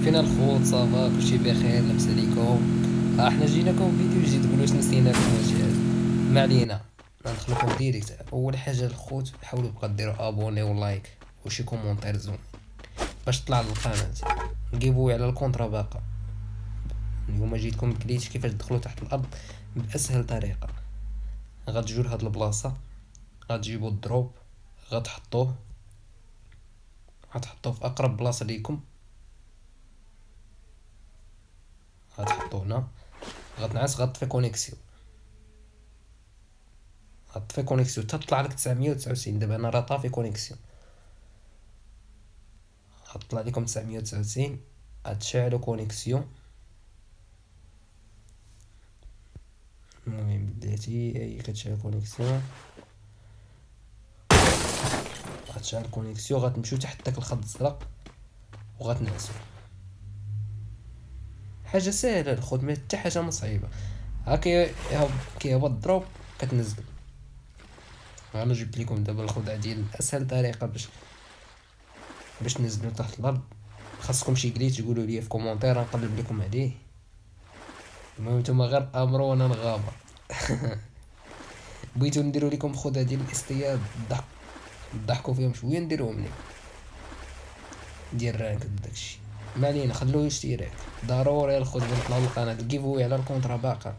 فين الخوت؟ صافا كلشي بخير؟ لاباس عليكم؟ احنا جيناكم فيديو جديد، تقولوا واش نسيناكم واش ما علينا. ندخلكم ديريكت. اول حاجه الخوت، حاولوا بقى ديروا ابوني ولايك وشي كومونتير زوين باش تطلع للقناه. نجيبو على الكونترا باقا. اليوم جيتكم بكليتش كيفاش تدخلوا تحت الارض باسهل طريقه. غتجيو لهاد البلاصه، غتجيبوا الدروب، غتحطوه في اقرب بلاصه ليكم. غتحطوه هنا، غتنعس، غطفي كونيكسيون. غطفي كونيكسيون تطلع لك 999. دابا انا راه طافي كونيكسيون، غطلع لكم 999. غتشعلوا كونيكسيون. المهم بديتي هي كتشعل كونيكسيون، غتشعل كونيكسيون، غتمشيو تحت داك الخط الزرق وغتنعسو. حاجه ساهله الخوت، ما حتى حاجه ما صعيبه. ها كيهبط الدروب كتنزل. انا جبت لكم دابا الخدعه ديال اسهل طريقه باش تنزلوا تحت الارض. خاصكم شي كليت تقولوا لي في كومونتير نقلب لكم عليه. المهم نتوما غير امرونا نغابر. بغيتو نديرو لكم خدعه ديال الاصطياد، ضحكوا فيهم شويه، نديروهم لكم ديال رانك داكشي. ما علينا، خلوه اشتراك ضروري. الخدمه نطلعوا للقناه، الكيفوي على الكونترا باقا.